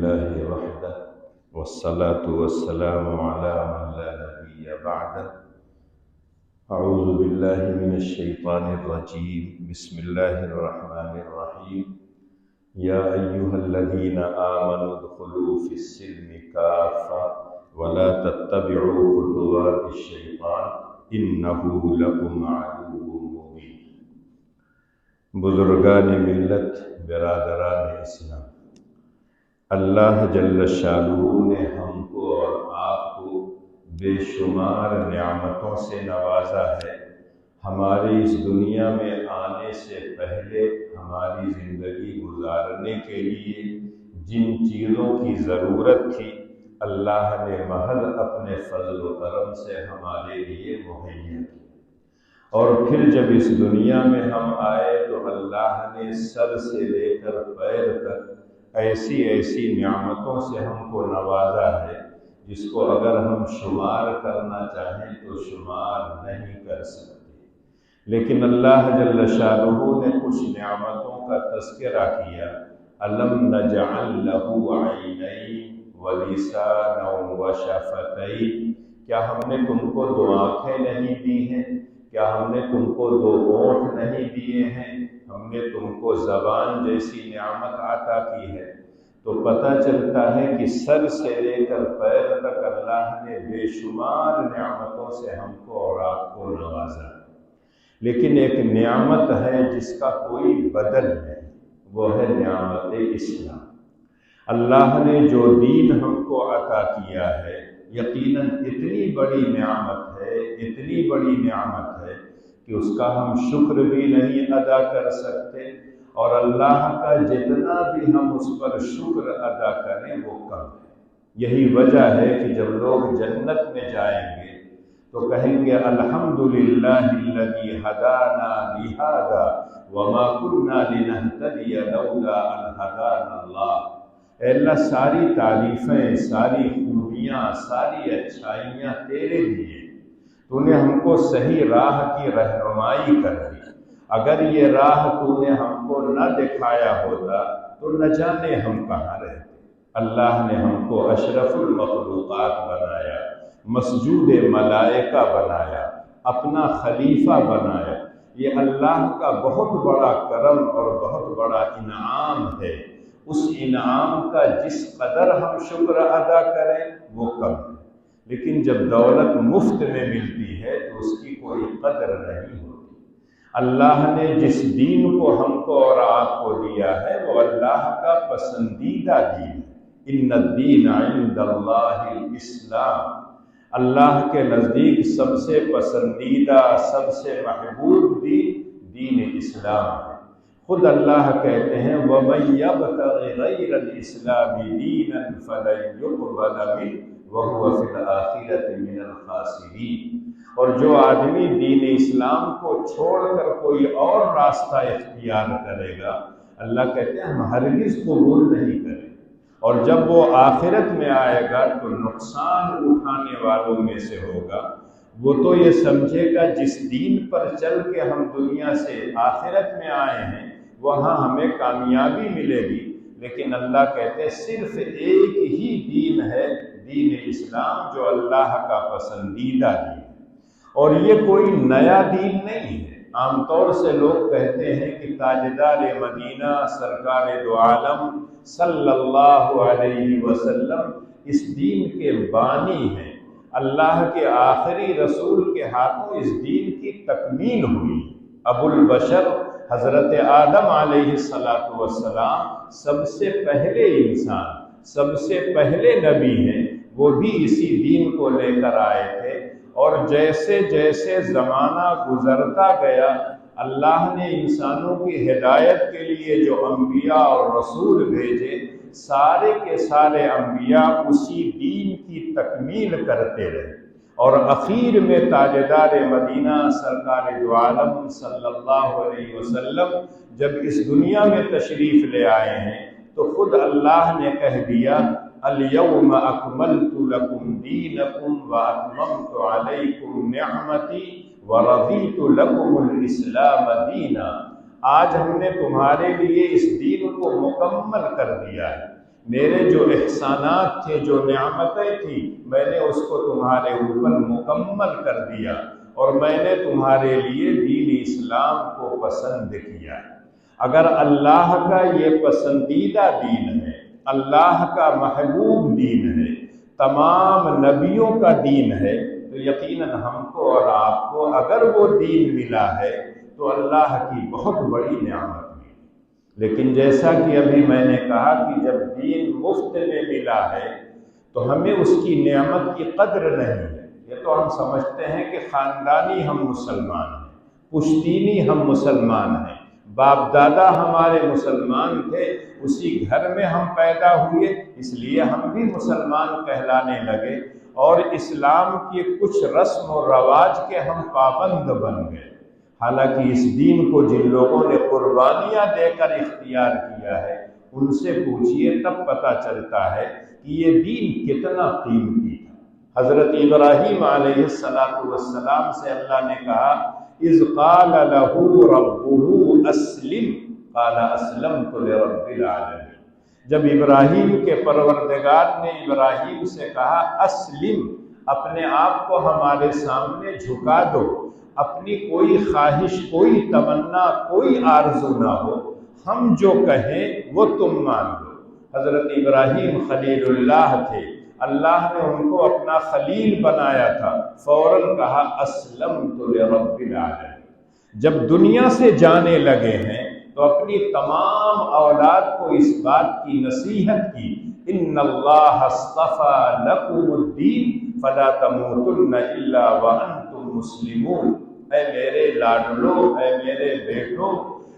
لله وحده والصلاة والسلام على من لا نبي بعده أعوذ بالله من الشيطان الرجيم بسم الله الرحمن الرحيم يا أيها الذين آمنوا ادخلوا في السلم كافة ولا تتبعوا خطوات الشيطان إنه لكم عدو مبين۔ بزرگان ملت، برادران اسلام، اللہ جل شانہ نے ہم کو اور آپ کو بے شمار نعمتوں سے نوازا ہے۔ ہماری اس دنیا میں آنے سے پہلے ہماری زندگی گزارنے کے لیے جن چیزوں کی ضرورت تھی اللہ نے محض اپنے فضل و کرم سے ہمارے لیے مہیا کی، اور پھر جب اس دنیا میں ہم آئے تو اللہ نے سر سے لے کر پیر تک ایسی ایسی نعمتوں سے ہم کو نوازا ہے جس کو اگر ہم شمار کرنا چاہیں تو شمار نہیں کر سکتے۔ لیکن اللہ جل شانہ نے کچھ نعمتوں کا تذکرہ کیا، الم نجعل لہ عینین ولسانا وشفتین، کیا ہم نے تم کو دو آنکھیں نہیں دی ہیں؟ کیا ہم نے تم کو دو ہونٹ نہیں دیے ہیں؟ ہم نے تم کو زبان جیسی نعمت عطا کی ہے۔ تو پتہ چلتا ہے کہ سر سے لے کر پیر تک اللہ نے بے شمار نعمتوں سے ہم کو اور آپ کو نوازا، لیکن ایک نعمت ہے جس کا کوئی بدل نہیں، وہ ہے نعمت اسلام۔ اللہ نے جو دین ہم کو عطا کیا ہے یقیناً اتنی بڑی نعمت ہے، اتنی بڑی نعمت ہے کہ اس کا ہم شکر بھی نہیں ادا کر سکتے، اور اللہ کا جتنا بھی ہم اس پر شکر ادا کریں وہ کم ہے۔ یہی وجہ ہے کہ جب لوگ جنت میں جائیں گے تو کہیں گے الحمدللہ الذی ہدانا لہذا وما کنا لنہتدی لولا ان ہدانا اللہ۔ اے اللہ، ساری تعریفیں، ساری خوبیاں، ساری اچھائیاں تیرے لیے، تو نے ہم کو صحیح راہ کی رہنمائی کر دی۔ اگر یہ راہ تو نے ہم کو نہ دکھایا ہوتا تو نہ جانے ہم کہاں رہتے۔ اللہ نے ہم کو اشرف المخلوقات بنایا، مسجود ملائکہ بنایا، اپنا خلیفہ بنایا۔ یہ اللہ کا بہت بڑا کرم اور بہت بڑا انعام ہے۔ اس انعام کا جس قدر ہم شکر ادا کریں وہ کم ہے، لیکن جب دولت مفت میں ملتی ہے تو اس کی کوئی قدر نہیں ہوتی۔ اللہ نے جس دین کو ہم کو اور آپ کو دیا ہے وہ اللہ کا پسندیدہ دین ہے۔ ان الدین عند اللہ الاسلام، اللہ کے نزدیک سب سے پسندیدہ، سب سے محبوب دین اسلام ہے۔ خود اللہ کہتے ہیں وَمَن يَبْتَغِ غَيْرَ الْإِسْلَامِ دِينًا فَلَن يُقْبَلَ مِنْهُ وَهُوَ فِي الْآخِرَةِ مِنَ الْخَاسِرِينَ، اور جو آدمی دین اسلام کو چھوڑ کر کوئی اور راستہ اختیار کرے گا اللہ کہتے ہیں ہم ہرگز قبول نہیں کریں، اور جب وہ آخرت میں آئے گا تو نقصان اٹھانے والوں میں سے ہوگا۔ وہ تو یہ سمجھے گا جس دین پر چل کے ہم دنیا سے آخرت میں آئے ہیں وہاں ہمیں کامیابی ملے گی، لیکن اللہ کہتے ہیں صرف ایک ہی دین ہے، دین اسلام، جو اللہ کا پسندیدہ دین ہے، اور یہ کوئی نیا دین نہیں ہے۔ عام طور سے لوگ کہتے ہیں کہ تاجدار مدینہ سرکار دو عالم صلی اللہ علیہ وسلم اس دین کے بانی ہیں، اللہ کے آخری رسول کے ہاتھوں اس دین کی تکمیل ہوئی۔ ابو البشر حضرت آدم علیہ السلام سب سے پہلے انسان، سب سے پہلے نبی ہیں، وہ بھی اسی دین کو لے کر آئے تھے، اور جیسے جیسے زمانہ گزرتا گیا اللہ نے انسانوں کی ہدایت کے لیے جو انبیاء اور رسول بھیجے سارے کے سارے انبیاء اسی دین کی تکمیل کرتے رہے، اور اخیر میں تاجدار مدینہ سرکار دو عالم صلی اللہ علیہ وسلم جب اس دنیا میں تشریف لے آئے ہیں تو خود اللہ نے کہہ دیا الیوم اکملت لکم دینکم واتممت علیکم نعمتی ورضیت لکم الاسلام دینا۔ آج ہم نے تمہارے لیے اس دین کو مکمل کر دیا ہے، میرے جو احسانات تھے، جو نعمتیں تھیں، میں نے اس کو تمہارے اوپر مکمل کر دیا، اور میں نے تمہارے لیے دین اسلام کو پسند کیا۔ اگر اللہ کا یہ پسندیدہ دین ہے، اللہ کا محبوب دین ہے، تمام نبیوں کا دین ہے، تو یقیناً ہم کو اور آپ کو اگر وہ دین ملا ہے تو اللہ کی بہت بڑی نعمت ملی۔ لیکن جیسا کہ ابھی میں نے کہا کہ جب دین مفت میں ملا ہے تو ہمیں اس کی نعمت کی قدر نہیں ہے۔ یہ تو ہم سمجھتے ہیں کہ خاندانی ہم مسلمان ہیں، پشتینی ہم مسلمان ہیں، باپ دادا ہمارے مسلمان تھے، اسی گھر میں ہم پیدا ہوئے، اس لیے ہم بھی مسلمان کہلانے لگے، اور اسلام کے کچھ رسم و رواج کے ہم پابند بن گئے۔ حالانکہ اس دین کو جن لوگوں نے قربانیاں دے کر اختیار کیا ہے، ان سے پوچھئے تب پتہ چلتا ہے کہ یہ دین کتنا قیمتی تھا۔ حضرت ابراہیم علیہ السلام سے اللہ نے کہا اذ قال له ربه اسلم قال اسلمت لرب العالمین۔ جب ابراہیم کے پروردگار نے ابراہیم سے کہا اسلم، اپنے آپ کو ہمارے سامنے جھکا دو، اپنی کوئی خواہش، کوئی تمنا، کوئی آرزو نہ ہو، ہم جو کہیں وہ تم مان لو۔ حضرت ابراہیم خلیل اللہ تھے، اللہ نے ان کو اپنا خلیل بنایا تھا، فوراً کہا اسلمت لرب العالمین۔ جب دنیا سے جانے لگے ہیں تو اپنی تمام اولاد کو اس بات کی نصیحت کی ان اللہ اصطفى لکم الدین فلا تموتن الا وانتم مسلمون۔ اے میرے لاڈلو، اے میرے بیٹوں،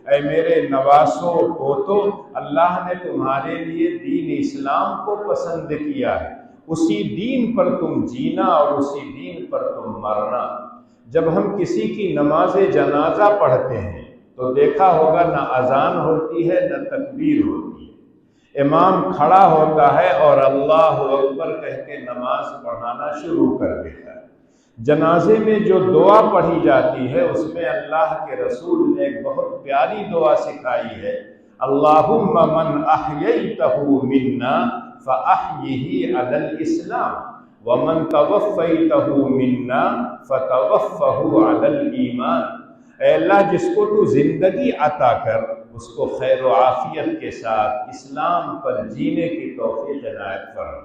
اے میرے نواسوں پوتوں، اللہ نے تمہارے لیے دین اسلام کو پسند کیا ہے، اسی دین پر تم جینا اور اسی دین پر تم مرنا۔ جب ہم کسی کی نماز جنازہ پڑھتے ہیں تو دیکھا ہوگا نہ اذان ہوتی ہے نہ تکبیر ہوتی ہے، امام کھڑا ہوتا ہے اور اللہ اکبر کہہ کے نماز پڑھانا شروع کر دیتا ہے۔ جنازے میں جو دعا پڑھی جاتی ہے اس میں اللہ کے رسول نے ایک بہت پیاری دعا سکھائی ہے، اللہم من احییتہ منا فاحیہ علی الاسلام ومن توفیتہ منا فتوفہ علی الایمان۔ اے اللہ، جس کو تو زندگی عطا کر اس کو خیر و عافیت کے ساتھ اسلام پر جینے کی توفیق عنایت فرما،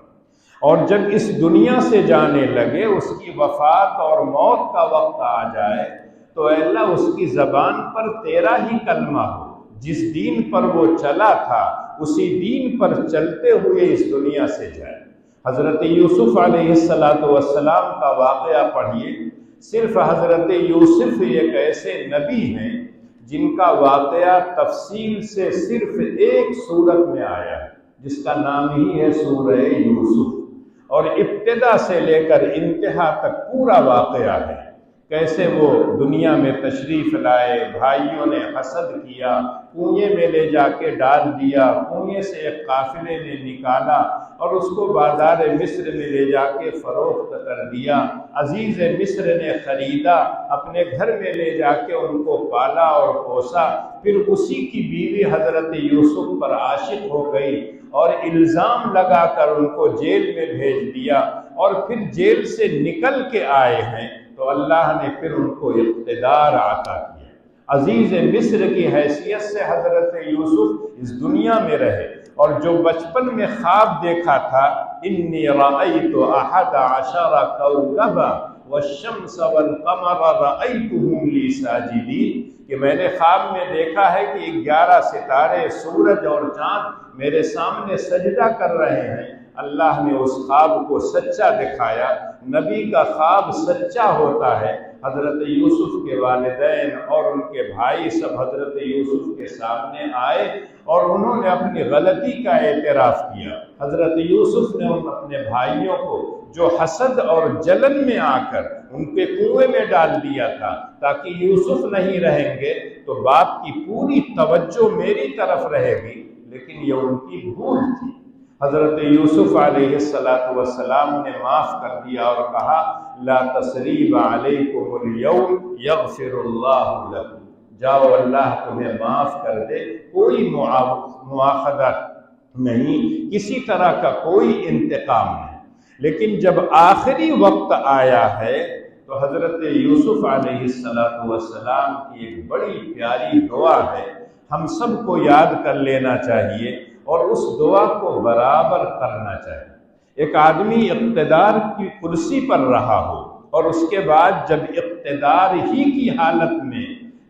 اور جب اس دنیا سے جانے لگے، اس کی وفات اور موت کا وقت آ جائے تو اے اللہ اس کی زبان پر تیرا ہی کلمہ ہو، جس دین پر وہ چلا تھا اسی دین پر چلتے ہوئے اس دنیا سے جائے۔ حضرت یوسف علیہ السلام کا واقعہ پڑھیے۔ صرف حضرت یوسف ایک ایسے نبی ہیں جن کا واقعہ تفصیل سے صرف ایک سورت میں آیا ہے، جس کا نام ہی ہے سورہ یوسف، اور ابتدا سے لے کر انتہا تک پورا واقعہ ہے، کیسے وہ دنیا میں تشریف لائے، بھائیوں نے حسد کیا، کنویں میں لے جا کے ڈال دیا، کنویں سے ایک قافلے نے نکالا اور اس کو بازار مصر میں لے جا کے فروخت کر دیا، عزیز مصر نے خریدا، اپنے گھر میں لے جا کے ان کو پالا اور پوسا، پھر اسی کی بیوی حضرت یوسف پر عاشق ہو گئی اور الزام لگا کر ان کو جیل میں بھیج دیا، اور پھر جیل سے نکل کے آئے ہیں تو اللہ نے پھر ان کو اقتدار عطا کیا۔ عزیز مصر کی حیثیت سے حضرت یوسف اس دنیا میں رہے، اور جو بچپن میں خواب دیکھا تھا انی رأیت احد عشر کوکبا والشمس والقمر رأیتهم لی ساجدین، کہ میں نے خواب میں دیکھا ہے کہ 11 ستارے، سورج اور چاند میرے سامنے سجدہ کر رہے ہیں۔ اللہ نے اس خواب کو سچا دکھایا۔ نبی کا خواب سچا ہوتا ہے۔ حضرت یوسف کے والدین اور ان کے بھائی سب حضرت یوسف کے سامنے آئے اور انہوں نے اپنی غلطی کا اعتراف کیا۔ حضرت یوسف نے ان اپنے بھائیوں کو جو حسد اور جلن میں آ کر ان کے کنویں میں ڈال دیا تھا تاکہ یوسف نہیں رہیں گے تو باپ کی پوری توجہ میری طرف رہے گی، لیکن یہ ان کی بھول تھی۔ حضرت یوسف علیہ السلام نے معاف کر دیا اور کہا لا تثریب علیکم اليوم یغفر اللہ لکم، جاؤ اللہ تمہیں معاف کر دے، کوئی مواخذہ نہیں، کسی طرح کا کوئی انتقام نہیں۔ لیکن جب آخری وقت آیا ہے تو حضرت یوسف علیہ السلام کی ایک بڑی پیاری دعا ہے، ہم سب کو یاد کر لینا چاہیے اور اس دعا کو برابر کرنا چاہیے۔ ایک آدمی اقتدار کی کرسی پر رہا ہو اور اس کے بعد جب اقتدار ہی کی حالت میں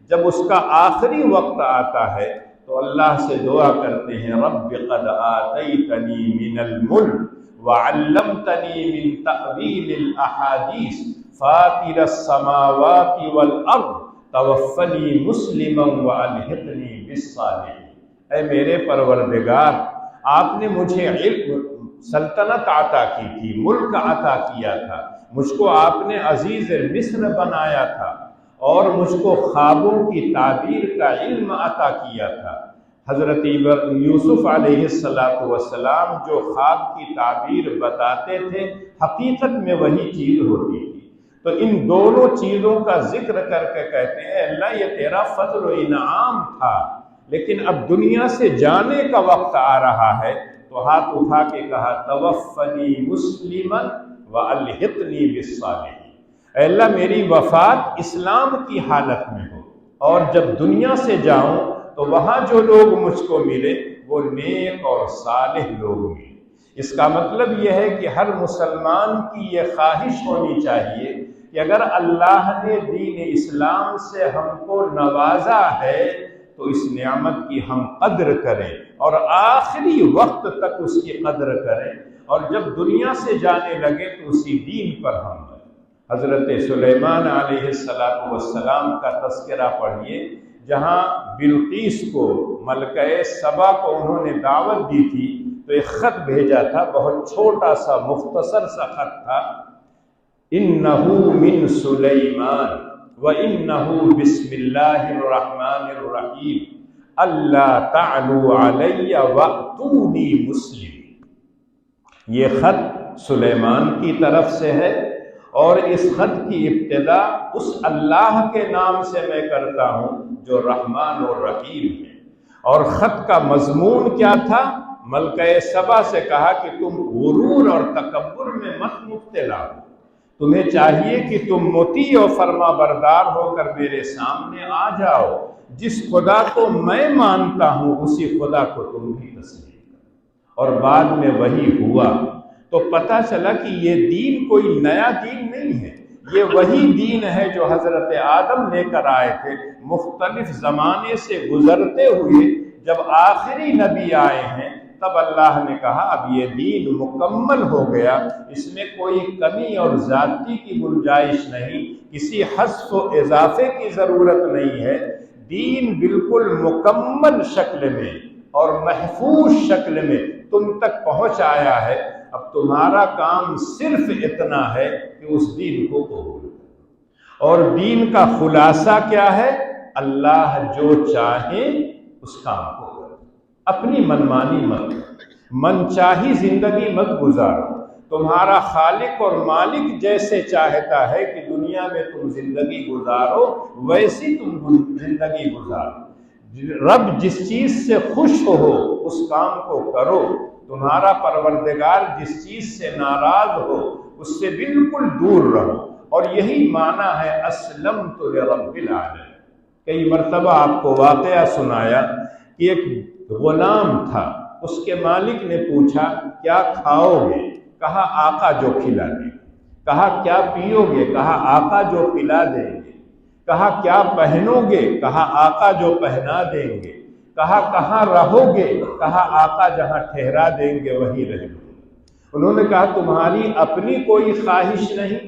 جب اس کا آخری وقت آتا ہے تو اللہ سے دعا کرتے ہیں، رب قد آتیتنی من الملک وعلمتنی من تأویل الاحادیث فاطر السماوات والارض توفنی مسلما والحقنی بالصالحین۔ اے میرے پروردگار، آپ نے مجھے علم سلطنت عطا کی تھی، ملک عطا کیا تھا، مجھ کو آپ نے عزیز مصر بنایا تھا اور مجھ کو خوابوں کی تعبیر کا علم عطا کیا تھا۔ حضرت یوسف علیہ السلام جو خواب کی تعبیر بتاتے تھے حقیقت میں وہی چیز ہوتی تھی۔ تو ان دونوں چیزوں کا ذکر کر کے کہتے ہیں اللہ یہ تیرا فضل و انعام تھا، لیکن اب دنیا سے جانے کا وقت آ رہا ہے تو ہاتھ اٹھا کے کہا توفنی مسلما والحقنی بالصالحین۔ اے اللہ میری وفات اسلام کی حالت میں ہو، اور جب دنیا سے جاؤں تو وہاں جو لوگ مجھ کو ملے وہ نیک اور صالح لوگ ملے۔ اس کا مطلب یہ ہے کہ ہر مسلمان کی یہ خواہش ہونی چاہیے کہ اگر اللہ نے دین اسلام سے ہم کو نوازا ہے تو اس نعمت کی ہم قدر کریں اور آخری وقت تک اس کی قدر کریں، اور جب دنیا سے جانے لگے تو اسی دین پر ہم بنیں۔ حضرت سلیمان علیہ السلام کا تذکرہ پڑھیے، جہاں بلقیس کو ملکہ سبا کو انہوں نے دعوت دی تھی تو ایک خط بھیجا تھا، بہت چھوٹا سا مختصر سا خط تھا، اِنَّهُ مِن سُلَيْمَانَ وَإِنَّهُ بِسْمِ اللَّهِ الرَّحْمَنِ الرَّحِيمِ أَلَّا تَعْلُوا عَلَيَّ وَأْتُونِي مُسْلِمِينَ۔ یہ خط سلیمان کی طرف سے ہے اور اس خط کی ابتدا اس اللہ کے نام سے میں کرتا ہوں جو رحمان اور رحیم ہے۔ اور خط کا مضمون کیا تھا؟ ملکہ سبا سے کہا کہ تم غرور اور تکبر میں مت مبتلا ہو، تمہیں چاہیے کہ تم مطیع و فرما بردار ہو کر میرے سامنے آ جاؤ، جس خدا کو میں مانتا ہوں اسی خدا کو تم بھی تسلیم کرو۔ اور بعد میں وہی ہوا تو پتہ چلا کہ یہ دین کوئی نیا دین نہیں ہے، یہ وہی دین ہے جو حضرت آدم لے کر آئے تھے۔ مختلف زمانے سے گزرتے ہوئے جب آخری نبی آئے ہیں تب اللہ نے کہا اب یہ دین مکمل ہو گیا، اس میں کوئی کمی اور زیادتی کی گنجائش نہیں، کسی حذف و اضافے کی ضرورت نہیں ہے۔ دین بالکل مکمل شکل میں اور محفوظ شکل میں تم تک پہنچ آیا ہے۔ اب تمہارا کام صرف اتنا ہے کہ اس دین کو قبول کرو۔ اور دین کا خلاصہ کیا ہے؟ اللہ جو چاہے اس کام کو کرو، اپنی منمانی مت، من چاہی زندگی مت گزارو۔ تمہارا خالق اور مالک جیسے چاہتا ہے کہ دنیا میں تم زندگی گزارو ویسی تم زندگی گزارو۔ رب جس چیز سے خوش ہو اس کام کو کرو، تمہارا پروردگار جس چیز سے ناراض ہو اس سے بالکل دور رہو۔ اور یہی معنی ہے اسلمت لرب العالمین۔ کئی مرتبہ آپ کو واقعہ سنایا کہ ایک غلام تھا، اس کے مالک نے پوچھا کیا کھاؤ گے؟ کہا آقا جو کھلا دیں گے۔ کہا کیا پیو گے؟ کہا آقا جو پلا دیں گے۔ کہا کیا پہنو گے؟ کہا آقا جو پہنا دیں گے۔ کہا کہاں رہو گے؟ کہا آقا جہاں ٹھہرا دیں گے وہیں رہ لو۔ انہوں نے کہا تمہاری اپنی کوئی خواہش نہیں؟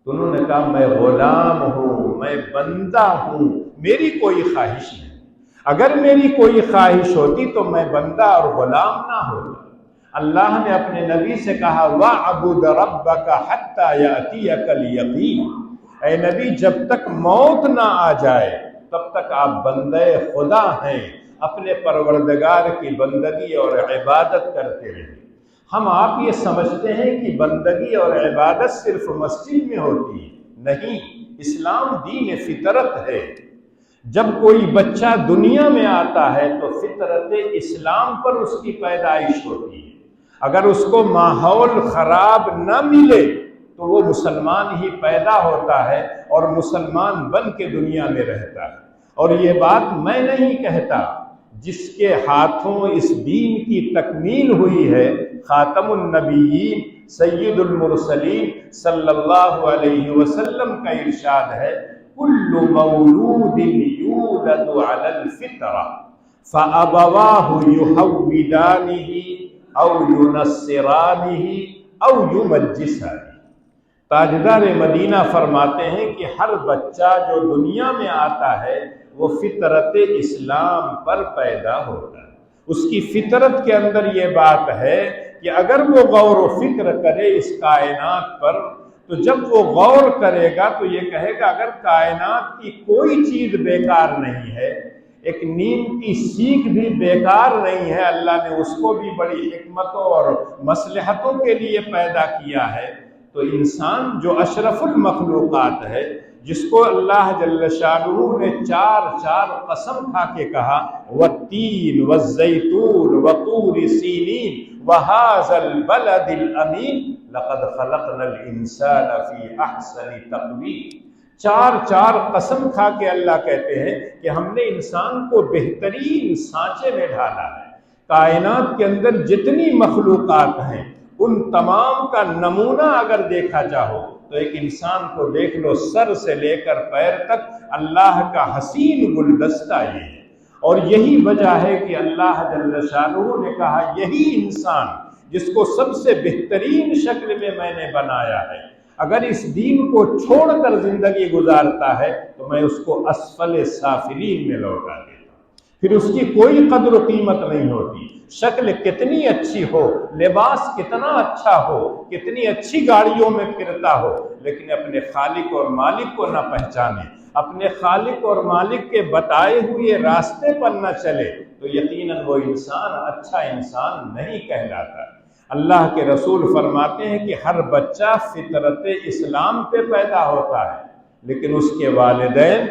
تو انہوں نے کہا میں غلام ہوں، میں بندہ ہوں، میری کوئی خواہش نہیں۔ اگر میری کوئی خواہش ہوتی تو میں بندہ اور غلام نہ ہوتا۔ اللہ نے اپنے نبی سے کہا وَاعْبُدْ رَبَّكَ حَتَّى يَأْتِيَكَ الْيَقِينُ۔ اے نبی جب تک موت نہ آ جائے تب تک آپ بندے خدا ہیں، اپنے پروردگار کی بندگی اور عبادت کرتے رہیں۔ ہم آپ یہ سمجھتے ہیں کہ بندگی اور عبادت صرف مسجد میں ہوتی ہے، نہیں، اسلام دین فطرت ہے۔ جب کوئی بچہ دنیا میں آتا ہے تو فطرت اسلام پر اس کی پیدائش ہوتی ہے۔ اگر اس کو ماحول خراب نہ ملے تو وہ مسلمان ہی پیدا ہوتا ہے اور مسلمان بن کے دنیا میں رہتا ہے۔ اور یہ بات میں نہیں کہتا، جس کے ہاتھوں اس دین کی تکمیل ہوئی ہے، خاتم النبیین سید المرسلین صلی اللہ علیہ وسلم کا ارشاد ہے، کل مولود یولد علی الفطرہ فابواہ یحودانہ او ینصرانہ او یمجسانہ۔ تاجدار مدینہ فرماتے ہیں کہ ہر بچہ جو دنیا میں آتا ہے وہ فطرت اسلام پر پیدا ہوتا ہے۔ اس کی فطرت کے اندر یہ بات ہے کہ اگر وہ غور و فکر کرے اس کائنات پر، تو جب وہ غور کرے گا تو یہ کہے گا اگر کائنات کی کوئی چیز بیکار نہیں ہے، ایک نیم کی سیکھ بھی بیکار نہیں ہے، اللہ نے اس کو بھی بڑی حکمتوں اور مصلحتوں کے لیے پیدا کیا ہے، تو انسان جو اشرف المخلوقات ہے، جس کو اللہ جل شانہ نے چار قسم کھا کے کہا، والتین والزیتون وطور سینین وہذا البلد الامین لقد خلقنا الانسان فی احسن تقویم۔ چار قسم کھا کے اللہ کہتے ہیں کہ ہم نے انسان کو بہترین سانچے میں ڈالا ہے۔ کائنات کے اندر جتنی مخلوقات ہیں ان تمام کا نمونہ اگر دیکھا چاہو تو ایک انسان کو دیکھ لو، سر سے لے کر پیر تک اللہ کا حسین گلدستہ یہ ہے۔ اور یہی وجہ ہے کہ اللہ جل شانہ نے کہا یہی انسان جس کو سب سے بہترین شکل میں نے بنایا ہے، اگر اس دین کو چھوڑ کر زندگی گزارتا ہے تو میں اس کو اسفل سافلین میں لوٹا دیتا ہوں، پھر اس کی کوئی قدر و قیمت نہیں ہوتی۔ شکل کتنی اچھی ہو، لباس کتنا اچھا ہو، کتنی اچھی گاڑیوں میں پھرتا ہو، لیکن اپنے خالق اور مالک کو نہ پہچانے، اپنے خالق اور مالک کے بتائے ہوئے راستے پر نہ چلے تو یقیناً وہ انسان اچھا انسان نہیں کہلاتا۔ اللہ کے رسول فرماتے ہیں کہ ہر بچہ فطرت اسلام پہ پیدا ہوتا ہے، لیکن اس کے والدین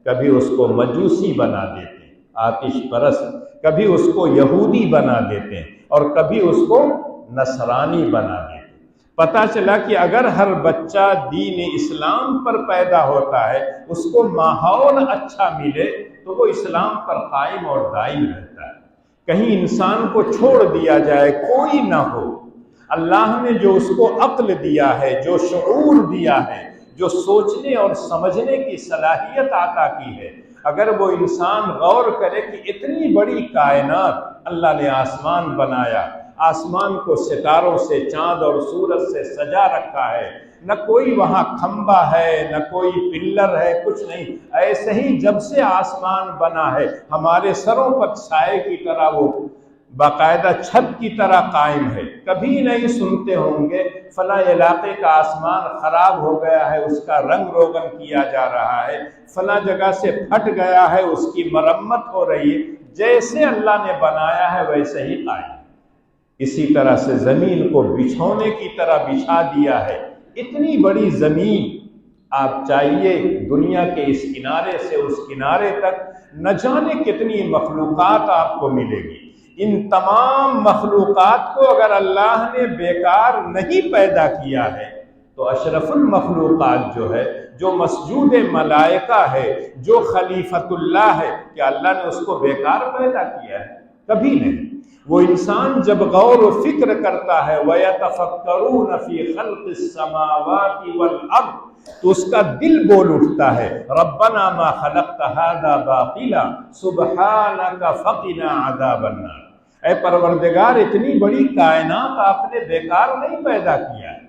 کبھی اس کو مجوسی بنا دیتے ہیں، آتش پرست، کبھی اس کو یہودی بنا دیتے ہیں اور کبھی اس کو نصرانی بنا دیتے ہیں۔ پتہ چلا کہ اگر ہر بچہ دین اسلام پر پیدا ہوتا ہے، اس کو ماحول اچھا ملے تو وہ اسلام پر قائم اور دائم رہتا ہے۔ کہیں انسان کو چھوڑ دیا جائے، کوئی نہ ہو، اللہ نے جو اس کو عقل دیا ہے، جو شعور دیا ہے، جو سوچنے اور سمجھنے کی صلاحیت عطا کی ہے، اگر وہ انسان غور کرے کہ اتنی بڑی کائنات اللہ نے آسمان بنایا، آسمان کو ستاروں سے، چاند اور سورج سے سجا رکھا ہے، نہ کوئی وہاں کھمبا ہے، نہ کوئی پلر ہے، کچھ نہیں، ایسے ہی جب سے آسمان بنا ہے ہمارے سروں پر سائے کی طرح وہ باقاعدہ چھت کی طرح قائم ہے۔ کبھی نہیں سنتے ہوں گے فلاں علاقے کا آسمان خراب ہو گیا ہے، اس کا رنگ روغن کیا جا رہا ہے، فلاں جگہ سے پھٹ گیا ہے، اس کی مرمت ہو رہی ہے۔ جیسے اللہ نے بنایا ہے ویسے ہی قائم۔ اسی طرح سے زمین کو بچھونے کی طرح بچھا دیا ہے۔ اتنی بڑی زمین، آپ چاہیے دنیا کے اس کنارے سے اس کنارے تک نہ جانے کتنی مخلوقات آپ کو ملے گی۔ ان تمام مخلوقات کو اگر اللہ نے بیکار نہیں پیدا کیا ہے تو اشرف المخلوقات جو ہے، جو مسجود ملائکہ ہے، جو خلیفۃ اللہ ہے، کیا اللہ نے اس کو بیکار پیدا کیا ہے؟ کبھی نہیں۔ وہ انسان جب غور و فکر کرتا ہے وَيَتَفَكَّرُونَ فِي خَلْقِ السَّمَاوَاتِ وَالْأَرْضِ تو اس کا دل بول اٹھتا ہے، رَبَّنَا مَا خَلَقْتَ هَذَا بَاطِلًا سُبْحَانَكَ فَقِنَا عَذَابَ النَّارِ۔ اے پروردگار، اتنی بڑی کائنات آپ نے بیکار نہیں پیدا کیا ہے۔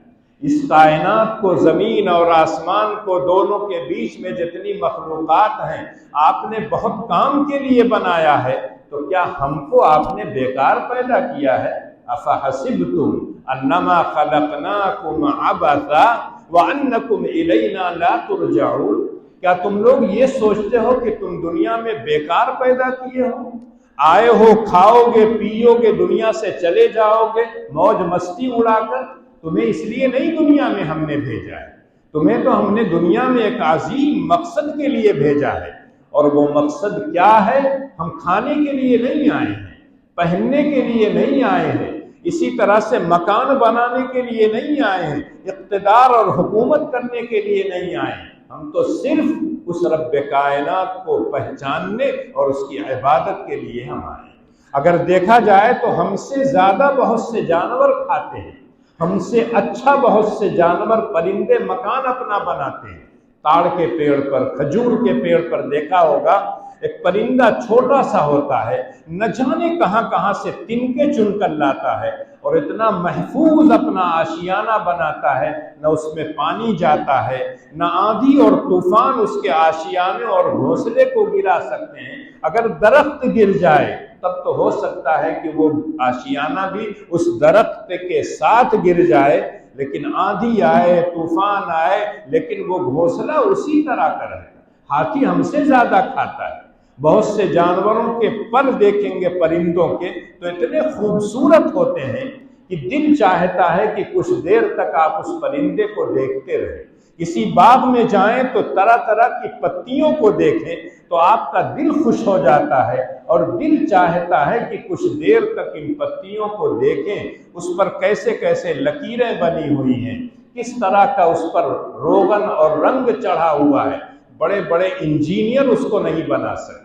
اس کائنات کو، زمین اور آسمان کو، دونوں کے بیچ میں جتنی مخلوقات ہیں، آپ نے بہت کام کے لیے بنایا ہے، تو کیا ہم کو آپ نے بیکار پیدا کیا ہے؟ افحسبتم انما خلقناکم عبثا وانکم الینا لا ترجعون۔ کیا تم لوگ یہ سوچتے ہو کہ تم دنیا میں بیکار پیدا کیے ہو؟ آئے ہو، کھاؤ گے، پیو گے، دنیا سے چلے جاؤ گے موج مستی اڑا کر؟ تمہیں اس لیے نہیں دنیا میں ہم نے بھیجا ہے، تمہیں تو ہم نے دنیا میں ایک عظیم مقصد کے لیے بھیجا ہے۔ اور وہ مقصد کیا ہے؟ ہم کھانے کے لیے نہیں آئے ہیں، پہننے کے لیے نہیں آئے ہیں، اسی طرح سے مکان بنانے کے لیے نہیں آئے ہیں، اقتدار اور حکومت کرنے کے لیے نہیں آئے ہیں۔ ہم تو صرف اس رب کائنات کو پہچاننے اور اس کی عبادت کے لیے ہم آئے ہیں۔ اگر دیکھا جائے تو ہم سے زیادہ بہت سے جانور کھاتے ہیں، ہم سے اچھا بہت سے جانور پرندے مکان اپنا بناتے ہیں۔ تاڑ کے پیڑ پر، کھجور کے پیڑ پر دیکھا ہوگا ایک پرندہ چھوٹا سا ہوتا ہے، نہ جانے کہاں کہاں سے تنکے چن کر لاتا ہے اور اتنا محفوظ اپنا آشیانہ بناتا ہے، نہ اس میں پانی جاتا ہے، نہ آندھی اور طوفان اس کے آشیانے اور گھونسلے کو گرا سکتے ہیں۔ اگر درخت گر جائے تب تو ہو سکتا ہے کہ وہ آشیانہ بھی اس درخت کے ساتھ گر جائے، لیکن آندھی آئے، طوفان آئے، لیکن وہ گھونسلہ اسی طرح کا رہے۔ ہاتھی ہم سے زیادہ کھاتا ہے۔ بہت سے جانوروں کے پر دیکھیں گے پرندوں کے تو اتنے خوبصورت ہوتے ہیں کہ دل چاہتا ہے کہ کچھ دیر تک آپ اس پرندے کو دیکھتے رہیں۔ کسی باغ میں جائیں تو طرح طرح کی پتیوں کو دیکھیں تو آپ کا دل خوش ہو جاتا ہے اور دل چاہتا ہے کہ کچھ دیر تک ان پتیوں کو دیکھیں، اس پر کیسے کیسے لکیریں بنی ہوئی ہیں، کس طرح کا اس پر روغن اور رنگ چڑھا ہوا ہے۔ بڑے بڑے انجینئر اس کو نہیں بنا سکتے۔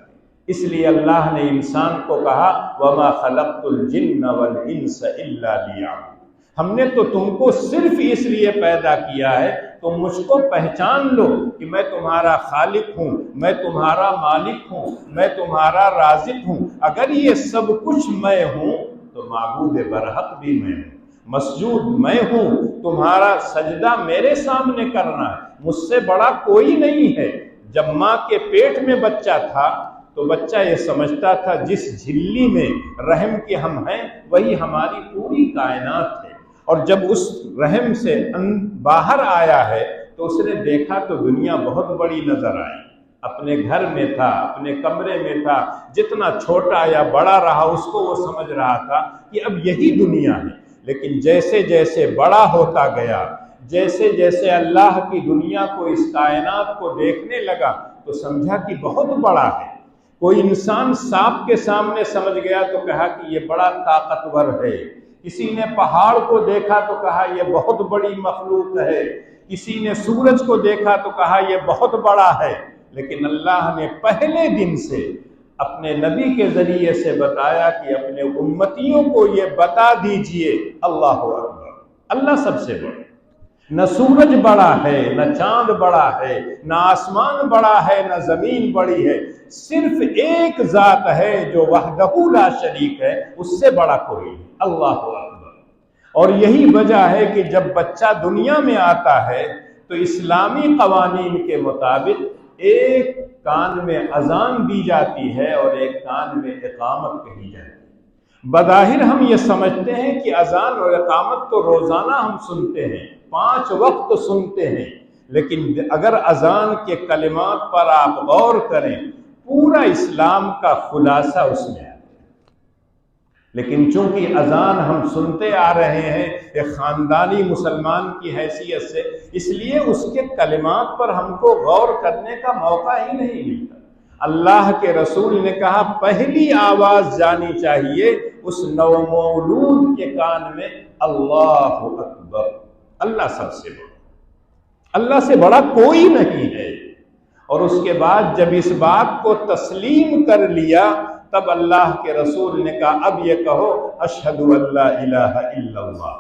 اس لیے اللہ نے انسان کو کہا وَمَا خَلَقْتُ الْجِنَّ وَالْإِنسَ إِلَّا لِيَعْبُدُونِ، ہم نے تو تم کو صرف اس لیے پیدا کیا ہے تم مجھ کو پہچان لو کہ میں تمہارا خالق ہوں، میں تمہارا مالک ہوں، میں تمہارا رازق ہوں۔ اگر یہ سب کچھ میں ہوں تو معبود برحق بھی میں ہوں، مسجود میں ہوں، تمہارا سجدہ میرے سامنے کرنا ہے، مجھ سے بڑا کوئی نہیں ہے۔ جب ماں کے پیٹ میں بچہ تھا تو بچہ یہ سمجھتا تھا جس جھلی میں رحم کے ہم ہیں وہی ہماری پوری کائنات ہے، اور جب اس رحم سے باہر آیا ہے تو اس نے دیکھا تو دنیا بہت بڑی نظر آئی۔ اپنے گھر میں تھا، اپنے کمرے میں تھا، جتنا چھوٹا یا بڑا رہا اس کو وہ سمجھ رہا تھا کہ اب یہی دنیا ہے۔ لیکن جیسے جیسے بڑا ہوتا گیا، جیسے جیسے اللہ کی دنیا کو، اس کائنات کو دیکھنے لگا تو سمجھا کہ بہت بڑا ہے۔ کوئی انسان سانپ کے سامنے سمجھ گیا تو کہا کہ یہ بڑا طاقتور ہے، کسی نے پہاڑ کو دیکھا تو کہا یہ بہت بڑی مخلوق ہے، کسی نے سورج کو دیکھا تو کہا یہ بہت بڑا ہے۔ لیکن اللہ نے پہلے دن سے اپنے نبی کے ذریعے سے بتایا کہ اپنے امتیوں کو یہ بتا دیجئے اللہ اکبر، اللہ سب سے بڑا، نہ سورج بڑا ہے، نہ چاند بڑا ہے، نہ آسمان بڑا ہے، نہ زمین بڑی ہے، صرف ایک ذات ہے جو وحدہ لا شریک ہے، اس سے بڑا کوئی نہیں، اللہ اکبر۔ اور یہی وجہ ہے کہ جب بچہ دنیا میں آتا ہے تو اسلامی قوانین کے مطابق ایک کان میں اذان دی جاتی ہے اور ایک کان میں اقامت کہی جاتی ہے۔ بظاہر ہم یہ سمجھتے ہیں کہ اذان اور اقامت تو روزانہ ہم سنتے ہیں، 5 وقت سنتے ہیں، لیکن اگر اذان کے کلمات پر آپ غور کریں پورا اسلام کا خلاصہ اس میں ہے۔ لیکن چونکہ اذان ہم سنتے آ رہے ہیں ایک خاندانی مسلمان کی حیثیت سے، اس لیے اس کے کلمات پر ہم کو غور کرنے کا موقع ہی نہیں ملتا۔ اللہ کے رسول نے کہا پہلی آواز جانی چاہیے اس نومولود کے کان میں اللہ اکبر، اللہ سب سے بڑا، اللہ سے بڑا کوئی نہیں ہے۔ اور اس کے بعد جب اس بات کو تسلیم کر لیا تب اللہ کے رسول نے کہا اب یہ کہو اشہد ان لا الہ الا اللہ،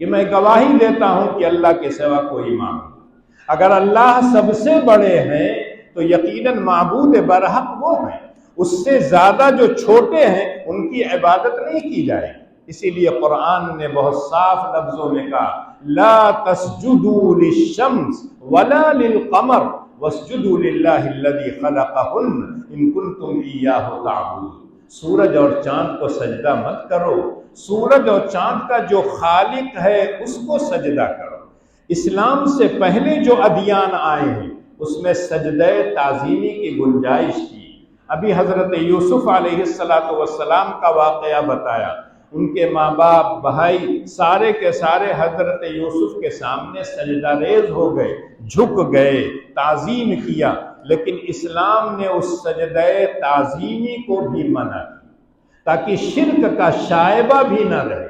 کہ میں گواہی دیتا ہوں کہ اللہ کے سوا کوئی معبود۔ اگر اللہ سب سے بڑے ہیں تو یقیناً معبود برحق وہ ہیں، اس سے زیادہ جو چھوٹے ہیں ان کی عبادت نہیں کی جائے گی۔ اسی لیے قرآن نے بہت صاف لفظوں میں کہا لا تسجدوا للشمس ولا للقمر واسجدوا للہ الذی خلقہن ان کنتم ایاہ تعبدون۔ سورج اور چاند کو سجدہ مت کرو، سورج اور چاند کا جو خالق ہے اس کو سجدہ کرو۔ اسلام سے پہلے جو ادیان آئے ہیں اس میں سجدہ تعظیمی کی گنجائش تھی۔ ابھی حضرت یوسف علیہ السلام کا واقعہ بتایا، ان کے ماں باپ بھائی سارے کے سارے حضرت یوسف کے سامنے سجدہ ریز ہو گئے، جھک گئے، تعظیم کیا، لیکن اسلام نے اس سجدہ تعظیمی کو بھی منع کیا تاکہ شرک کا شائبہ بھی نہ رہے۔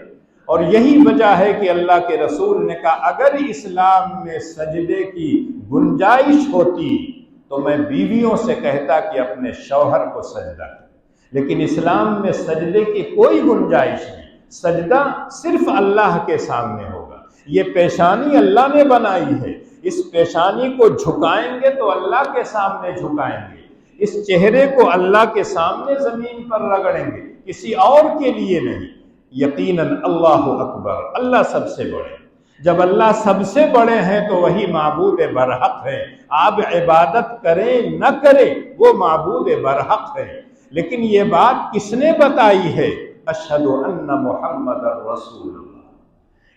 اور یہی وجہ ہے کہ اللہ کے رسول نے کہا اگر اسلام میں سجدے کی گنجائش ہوتی تو میں بیویوں سے کہتا کہ اپنے شوہر کو سجدہ کرے، لیکن اسلام میں سجدے کی کوئی گنجائش نہیں، سجدہ صرف اللہ کے سامنے ہوگا۔ یہ پیشانی اللہ نے بنائی ہے، اس پیشانی کو جھکائیں گے تو اللہ کے سامنے جھکائیں گے، اس چہرے کو اللہ کے سامنے زمین پر رگڑیں گے، کسی اور کے لیے نہیں۔ یقیناً اللہ اکبر، اللہ سب سے بڑے۔ جب اللہ سب سے بڑے ہیں تو وہی معبود برحق ہے، آپ عبادت کریں نہ کریں وہ معبود برحق ہے۔ لیکن یہ بات کس نے بتائی ہے؟ اشہد ان محمد رسول اللہ،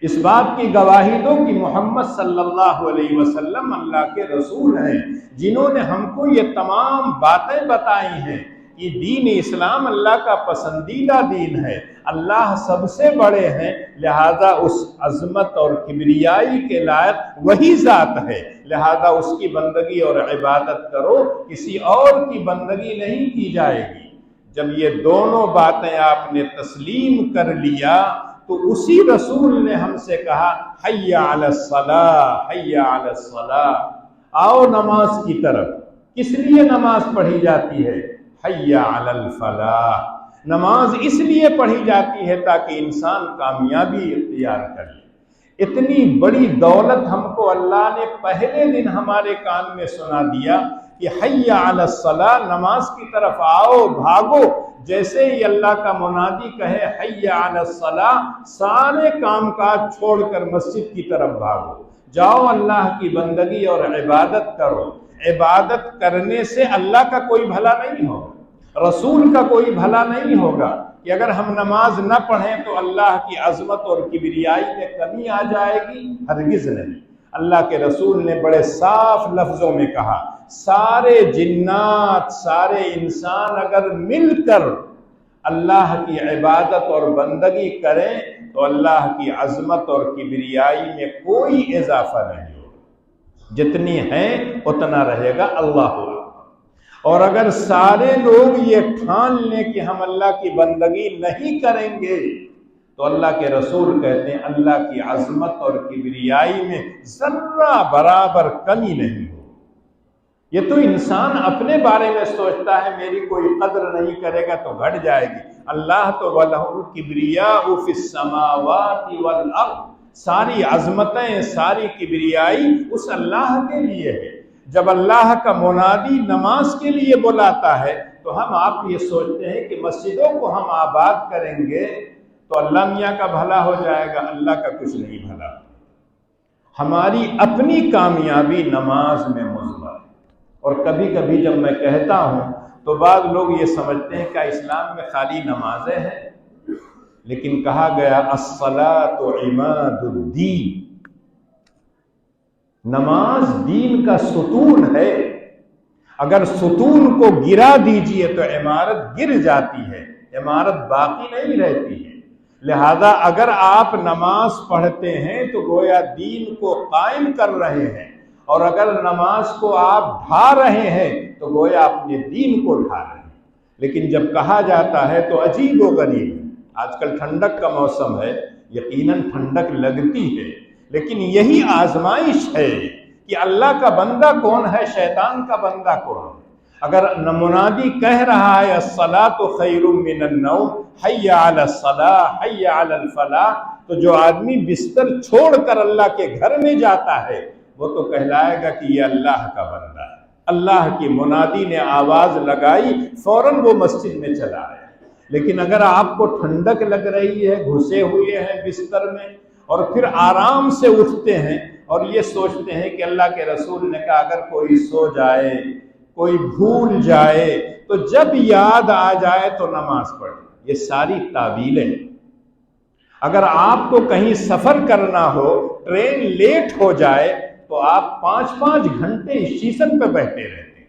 اس بات کی گواہی دو کہ محمد صلی اللہ علیہ وسلم اللہ کے رسول ہیں، جنہوں نے ہم کو یہ تمام باتیں بتائی ہیں۔ یہ دین اسلام اللہ کا پسندیدہ دین ہے، اللہ سب سے بڑے ہیں، لہذا اس عظمت اور کبریائی کے لائق وہی ذات ہے، لہذا اس کی بندگی اور عبادت کرو، کسی اور کی بندگی نہیں کی جائے گی۔ جب یہ دونوں باتیں آپ نے تسلیم کر لیا تو اسی رسول نے ہم سے کہا حی علی الصلاۃ، حی علی الصلاۃ، آؤ نماز کی طرف۔ کس لیے نماز پڑھی جاتی ہے؟ حی علی الفلاح، نماز اس لیے پڑھی جاتی ہے تاکہ انسان کامیابی اختیار کر لے۔ اتنی بڑی دولت ہم کو اللہ نے پہلے دن ہمارے کان میں سنا دیا کہ حی علی الصلاۃ، نماز کی طرف آؤ، بھاگو۔ جیسے ہی اللہ کا منادی کہے حی علی الصلاۃ، سارے کام کاج چھوڑ کر مسجد کی طرف بھاگو، جاؤ اللہ کی بندگی اور عبادت کرو۔ عبادت کرنے سے اللہ کا کوئی بھلا نہیں ہوگا، رسول کا کوئی بھلا نہیں ہوگا کہ اگر ہم نماز نہ پڑھیں تو اللہ کی عظمت اور کبریائی میں کمی آ جائے گی، ہرگز نہیں۔ اللہ کے رسول نے بڑے صاف لفظوں میں کہا سارے جنات، سارے انسان اگر مل کر اللہ کی عبادت اور بندگی کریں تو اللہ کی عظمت اور کبریائی میں کوئی اضافہ نہیں ہوگا، جتنی ہیں اتنا رہے گا اللہ اکبر۔ اور اگر سارے لوگ یہ ٹھان لیں کہ ہم اللہ کی بندگی نہیں کریں گے تو اللہ کے رسول کہتے ہیں اللہ کی عظمت اور کبریائی میں ذرہ برابر کمی نہیں ہو۔ یہ تو انسان اپنے بارے میں سوچتا ہے میری کوئی قدر نہیں کرے گا تو گھٹ جائے گی، اللہ تو وَلَهُ الْكِبْرِيَاءُ فِي السَّمَاوَاتِ وَالْأَرْضِ، ساری عظمتیں، ساری کبریائی اس اللہ کے لیے ہے۔ جب اللہ کا منادی نماز کے لیے بلاتا ہے تو ہم آپ یہ سوچتے ہیں کہ مسجدوں کو ہم آباد کریں گے تو اللہ میاں کا بھلا ہو جائے گا، اللہ کا کچھ نہیں بھلا۔ ہماری اپنی کامیابی نماز میں مضمر ہے۔ اور کبھی کبھی جب میں کہتا ہوں تو بعض لوگ یہ سمجھتے ہیں کہ اسلام میں خالی نمازیں ہیں، لیکن کہا گیا الصلاۃ عماد الدین، نماز دین کا ستون ہے۔ اگر ستون کو گرا دیجئے تو عمارت گر جاتی ہے، عمارت باقی نہیں رہتی ہے۔ لہذا اگر آپ نماز پڑھتے ہیں تو گویا دین کو قائم کر رہے ہیں، اور اگر نماز کو آپ ڈھا رہے ہیں تو گویا اپنے دین کو ڈھا رہے ہیں۔ لیکن جب کہا جاتا ہے تو عجیب و غریب، آج کل ٹھنڈک کا موسم ہے، یقیناً ٹھنڈک لگتی ہے، لیکن یہی آزمائش ہے کہ اللہ کا بندہ کون ہے، شیطان کا بندہ کون ہے۔ اگر منادی کہہ رہا ہے الصلاۃ خیر من النوم، حی علی الصلاۃ، حی علی الفلاح، تو جو آدمی بستر چھوڑ کر اللہ کے گھر میں جاتا ہے وہ تو کہلائے گا کہ یہ اللہ کا بندہ ہے۔ اللہ کی منادی نے آواز لگائی، فوراً وہ مسجد میں چلا آیا۔ لیکن اگر آپ کو ٹھنڈک لگ رہی ہے، گھسے ہوئے ہیں بستر میں، اور پھر آرام سے اٹھتے ہیں اور یہ سوچتے ہیں کہ اللہ کے رسول نے کہا اگر کوئی سو جائے، کوئی بھول جائے تو جب یاد آ جائے تو نماز پڑھے، یہ ساری تعویلیں۔ اگر آپ کو کہیں سفر کرنا ہو، ٹرین لیٹ ہو جائے تو آپ 5-5 گھنٹے اسٹیشن پہ بیٹھے رہتے ہیں،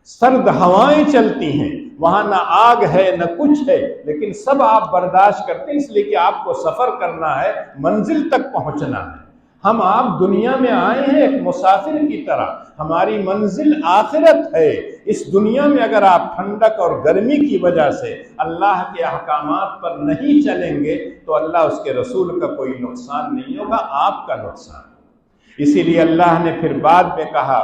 سرد ہوائیں چلتی ہیں، وہاں نہ آگ ہے نہ کچھ ہے، لیکن سب آپ برداشت کرتے ہیں، اس لیے کہ آپ کو سفر کرنا ہے، منزل تک پہنچنا ہے۔ ہم آپ دنیا میں آئے ہیں ایک مسافر کی طرح، ہماری منزل آخرت ہے۔ اس دنیا میں اگر آپ ٹھنڈک اور گرمی کی وجہ سے اللہ کے احکامات پر نہیں چلیں گے تو اللہ اس کے رسول کا کوئی نقصان نہیں ہوگا، آپ کا نقصان۔ اسی لیے اللہ نے پھر بعد میں کہا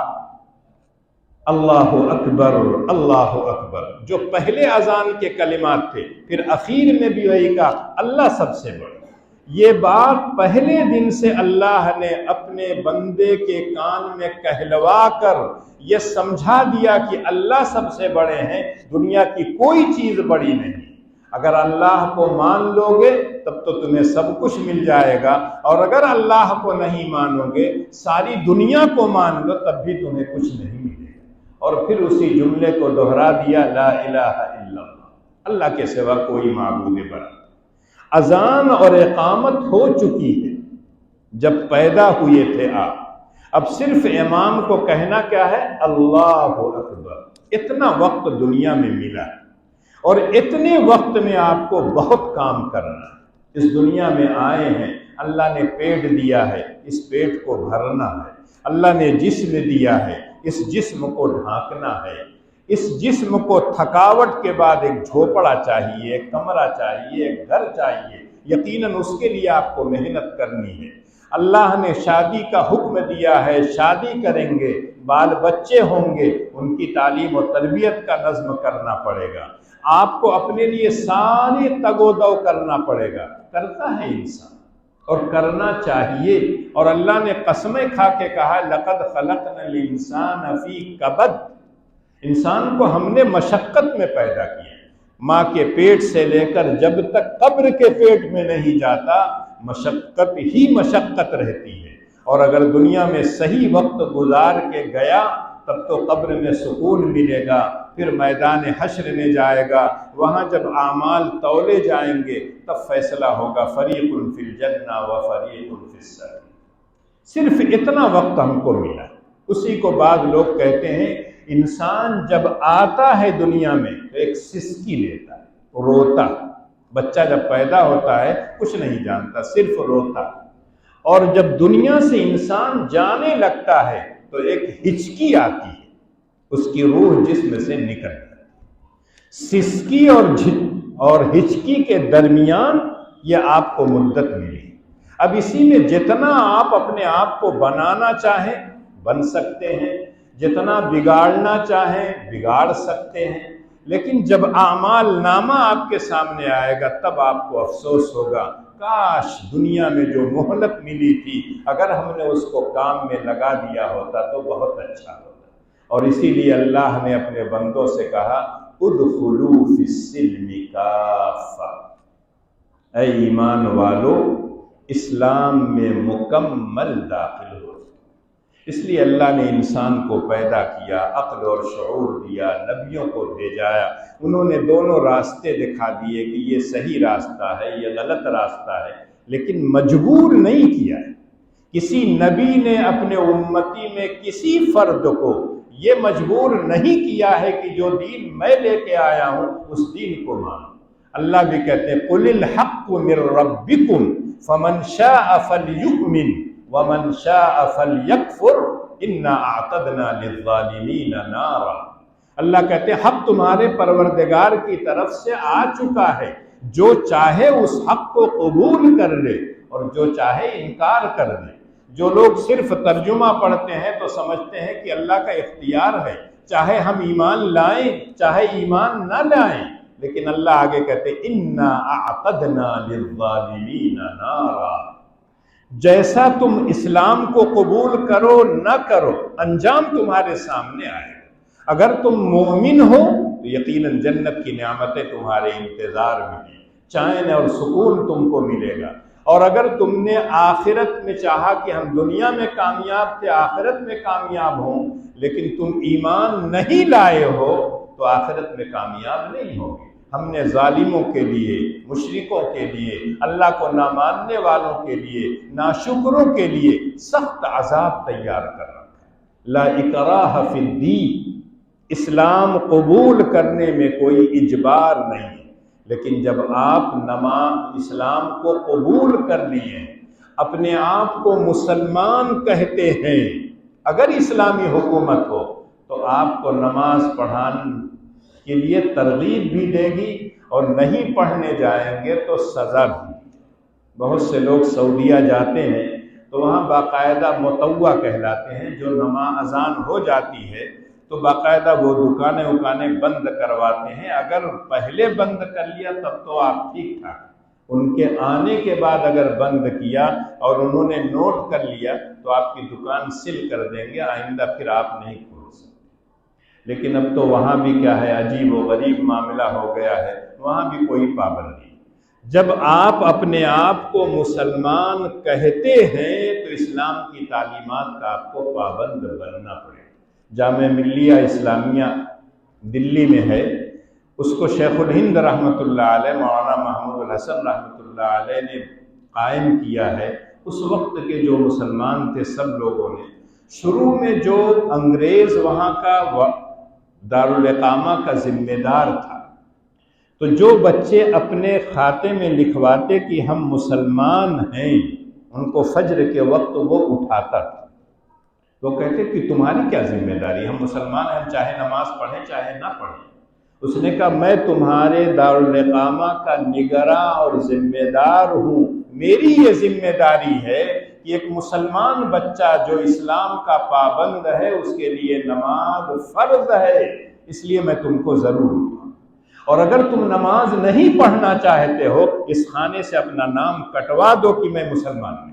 اللہ اکبر اللہ اکبر، جو پہلے اذان کے کلمات تھے، پھر اخیر میں بھی وہی کہا اللہ سب سے بڑا۔ یہ بات پہلے دن سے اللہ نے اپنے بندے کے کان میں کہلوا کر یہ سمجھا دیا کہ اللہ سب سے بڑے ہیں، دنیا کی کوئی چیز بڑی نہیں۔ اگر اللہ کو مان لو گے تب تو تمہیں سب کچھ مل جائے گا، اور اگر اللہ کو نہیں مانو گے، ساری دنیا کو مان لو تب بھی تمہیں کچھ نہیں ملے گا۔ اور پھر اسی جملے کو دہرا دیا، لا الہ الا اللہ، اللہ کے سوا کوئی معبود برحق۔ اذان اور اقامت ہو چکی ہے جب پیدا ہوئے تھے آپ، اب صرف امام کو کہنا کیا ہے؟ اللہ اکبر۔ اتنا وقت دنیا میں ملا ہے، اور اتنے وقت میں آپ کو بہت کام کرنا ہے۔ اس دنیا میں آئے ہیں، اللہ نے پیٹ دیا ہے، اس پیٹ کو بھرنا ہے۔ اللہ نے جسم دیا ہے، اس جسم کو ڈھانکنا ہے۔ اس جسم کو تھکاوٹ کے بعد ایک جھوپڑا چاہیے، ایک کمرہ چاہیے، ایک گھر چاہیے، یقیناً اس کے لیے آپ کو محنت کرنی ہے۔ اللہ نے شادی کا حکم دیا ہے، شادی کریں گے، بال بچے ہوں گے، ان کی تعلیم و تربیت کا نظم کرنا پڑے گا۔ آپ کو اپنے لیے ساری تگ و دو کرنا پڑے گا، کرتا ہے انسان اور کرنا چاہیے۔ اور اللہ نے قسمیں کھا کے کہا لقد خلقنا الانسان فی کبد، انسان کو ہم نے مشقت میں پیدا کیا۔ ماں کے پیٹ سے لے کر جب تک قبر کے پیٹ میں نہیں جاتا، مشقت ہی مشقت رہتی ہے۔ اور اگر دنیا میں صحیح وقت گزار کے گیا تب تو قبر میں سکون ملے گا، پھر میدان حشر میں جائے گا، وہاں جب اعمال تولے جائیں گے تب فیصلہ ہوگا فریق فی الجنہ و فریق فی السعیر۔ صرف اتنا وقت ہم کو ملا، اسی کو بعض لوگ کہتے ہیں انسان جب آتا ہے دنیا میں تو ایک سسکی لیتا ہے، روتا۔ بچہ جب پیدا ہوتا ہے کچھ نہیں جانتا، صرف روتا۔ اور جب دنیا سے انسان جانے لگتا ہے تو ایک ہچکی آتی ہے، اس کی روح جسم سے نکل جاتی ہے۔ سسکی اور ہچکی کے درمیان یہ آپ کو مدت ملی۔ اب اسی میں جتنا آپ اپنے آپ کو بنانا چاہیں بن سکتے ہیں، جتنا بگاڑنا چاہیں بگاڑ سکتے ہیں، لیکن جب اعمال نامہ آپ کے سامنے آئے گا تب آپ کو افسوس ہوگا، کاش دنیا میں جو مہلت ملی تھی اگر ہم نے اس کو کام میں لگا دیا ہوتا تو بہت اچھا ہوتا۔ اور اسی لیے اللہ نے اپنے بندوں سے کہا ادخلوا فی السلم کافہ، اے ایمان والو اسلام میں مکمل داخل ہو۔ اس لیے اللہ نے انسان کو پیدا کیا، عقل اور شعور دیا، نبیوں کو بھیجایا، انہوں نے دونوں راستے دکھا دیے کہ یہ صحیح راستہ ہے، یہ غلط راستہ ہے، لیکن مجبور نہیں کیا ہے۔ کسی نبی نے اپنے امتی میں کسی فرد کو یہ مجبور نہیں کیا ہے کہ جو دین میں لے کے آیا ہوں اس دین کو مانو۔ اللہ بھی کہتے ہیں قُلِ الْحَقُّ مِن رَبِّكُمْ فَمَنْ شَاءَ فَلْيُؤْمِنْ وَمَنْ شَاءَ فَلْيَكْفُرْ إِنَّا أَعْتَدْنَا لِلظَّالِمِينَ نَارًا۔ اللہ کہتے ہیں حق تمہارے پروردگار کی طرف سے آ چکا ہے، جو چاہے اس حق کو قبول کر لے اور جو چاہے انکار کر دے۔ جو لوگ صرف ترجمہ پڑھتے ہیں تو سمجھتے ہیں کہ اللہ کا اختیار ہے، چاہے ہم ایمان لائیں چاہے ایمان نہ لائیں، لیکن اللہ آگے کہتے ہیں اِنَّا أَعْتَدْنَا لِلظَّالِمِينَ نَارًا۔ جیسا تم اسلام کو قبول کرو نہ کرو انجام تمہارے سامنے آئے گا۔ اگر تم مومن ہو تو یقیناً جنت کی نعمتیں تمہارے انتظار میں ہیں، چین اور سکون تم کو ملے گا۔ اور اگر تم نے آخرت میں چاہا کہ ہم دنیا میں کامیاب تھے آخرت میں کامیاب ہوں، لیکن تم ایمان نہیں لائے ہو تو آخرت میں کامیاب نہیں ہوگے۔ ہم نے ظالموں کے لیے، مشرکوں کے لیے، اللہ کو نہ ماننے والوں کے لیے، ناشکروں کے لیے سخت عذاب تیار کر رکھا ہے۔ لا اکراہ فی الدین، اسلام قبول کرنے میں کوئی اجبار نہیں ہے، لیکن جب آپ اسلام کو قبول کر لیے، اپنے آپ کو مسلمان کہتے ہیں، اگر اسلامی حکومت ہو تو آپ کو نماز پڑھانے کے لیے ترغیب بھی دے گی، اور نہیں پڑھنے جائیں گے تو سزا بھی۔ بہت سے لوگ سعودیہ جاتے ہیں تو وہاں باقاعدہ مطوع کہلاتے ہیں، جو نماز اذان ہو جاتی ہے تو باقاعدہ وہ دکانیں بند کرواتے ہیں۔ اگر پہلے بند کر لیا تب تو آپ ٹھیک ٹھاک، ان کے آنے کے بعد اگر بند کیا اور انہوں نے نوٹ کر لیا تو آپ کی دکان سیل کر دیں گے، آئندہ پھر آپ نہیں کھول سکتے۔ لیکن اب تو وہاں بھی کیا ہے، عجیب و غریب معاملہ ہو گیا ہے، وہاں بھی کوئی پابندی۔ جب آپ اپنے آپ کو مسلمان کہتے ہیں تو اسلام کی تعلیمات کا آپ کو پابند بننا پڑے۔ جامعہ ملیہ اسلامیہ دلی میں ہے، اس کو شیخ الہند رحمۃ اللہ علیہ، مولانا محمود الحسن رحمۃ اللہ علیہ نے قائم کیا ہے۔ اس وقت کے جو مسلمان تھے سب لوگوں نے، شروع میں جو انگریز وہاں کا دارالاقامہ کا ذمہ دار تھا، تو جو بچے اپنے کھاتے میں لکھواتے کہ ہم مسلمان ہیں، ان کو فجر کے وقت وہ اٹھاتا تھا۔ وہ کہتے کہ تمہاری کیا ذمہ داری، ہم مسلمان ہیں، ہم چاہے نماز پڑھیں چاہے نہ پڑھیں۔ اس نے کہا میں تمہارے دارالاقامہ کا نگراں اور ذمہ دار ہوں، میری یہ ذمہ داری ہے کہ ایک مسلمان بچہ جو اسلام کا پابند ہے اس کے لیے نماز فرض ہے، اس لیے میں تم کو ضرور دوں، اور اگر تم نماز نہیں پڑھنا چاہتے ہو اس خانے سے اپنا نام کٹوا دو کہ میں مسلمان نہیں۔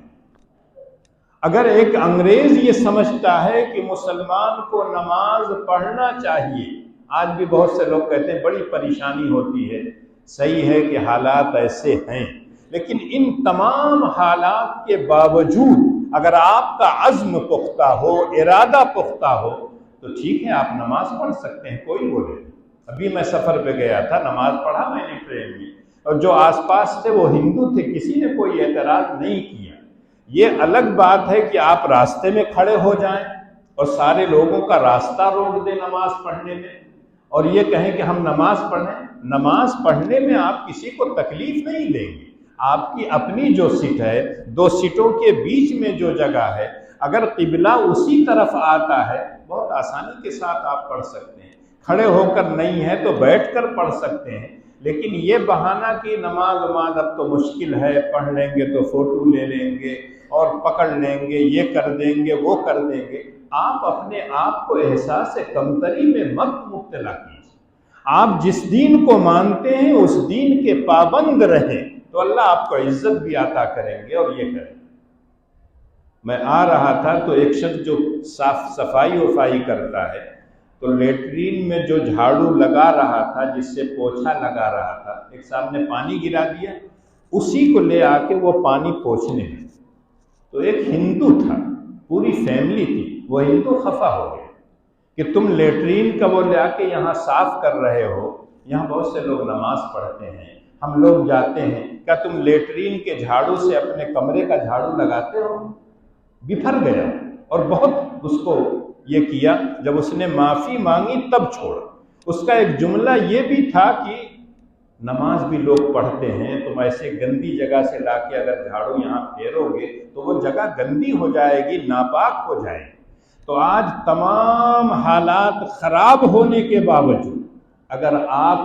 اگر ایک انگریز یہ سمجھتا ہے کہ مسلمان کو نماز پڑھنا چاہیے، آج بھی بہت سے لوگ کہتے ہیں بڑی پریشانی ہوتی ہے، صحیح ہے کہ حالات ایسے ہیں، لیکن ان تمام حالات کے باوجود اگر آپ کا عزم پختہ ہو، ارادہ پختہ ہو تو ٹھیک ہے، آپ نماز پڑھ سکتے ہیں، کوئی بولے نہیں۔ ابھی میں سفر پہ گیا تھا، نماز پڑھا میں نے ٹرین میں، اور جو آس پاس تھے وہ ہندو تھے، کسی نے کوئی اعتراض نہیں کیا۔ یہ الگ بات ہے کہ آپ راستے میں کھڑے ہو جائیں اور سارے لوگوں کا راستہ روک دیں نماز پڑھنے میں، اور یہ کہیں کہ ہم نماز پڑھیں۔ نماز پڑھنے میں آپ کسی کو تکلیف نہیں دیں گے، آپ کی اپنی جو سیٹ ہے، دو سیٹوں کے بیچ میں جو جگہ ہے، اگر قبلہ اسی طرف آتا ہے بہت آسانی کے ساتھ آپ پڑھ سکتے ہیں۔ کھڑے ہو کر نہیں ہے تو بیٹھ کر پڑھ سکتے ہیں، لیکن یہ بہانہ کہ نماز اب تو مشکل ہے، پڑھ لیں گے تو فوٹو لے لیں گے اور پکڑ لیں گے، یہ کر دیں گے وہ کر دیں گے، آپ اپنے آپ کو احساس کمتری میں مت مبتلا کیجیے۔ آپ جس دین کو مانتے ہیں اس دین کے پابند رہیں تو اللہ آپ کو عزت بھی عطا کریں گے اور یہ کریں گے۔ میں آ رہا تھا تو ایک شخص جو صفائی وفائی کرتا ہے تو لیٹرین میں جو جھاڑو لگا رہا تھا، جس سے پوچھا لگا رہا تھا، ایک صاحب نے پانی گرا دیا، اسی کو لے آ کے وہ پانی پوچھنے میں، تو ایک ہندو تھا، پوری فیملی تھی، وہ ہندو خفا ہو گئے کہ تم لیٹرین کا وہ لے آ کے یہاں صاف کر رہے ہو، یہاں بہت سے لوگ نماز پڑھتے ہیں، ہم لوگ جاتے ہیں، کیا تم لیٹرین کے جھاڑو سے اپنے کمرے کا جھاڑو لگاتے ہو؟ بفر گیا اور بہت اس کو یہ کیا۔ جب اس نے معافی مانگی تب چھوڑا۔ اس کا ایک جملہ یہ بھی تھا کہ نماز بھی لوگ پڑھتے ہیں، تم ایسے گندی جگہ سے لا کے اگر جھاڑو یہاں پھیرو گے تو وہ جگہ گندی ہو جائے گی، ناپاک ہو جائے گی۔ تو آج تمام حالات خراب ہونے کے باوجود اگر آپ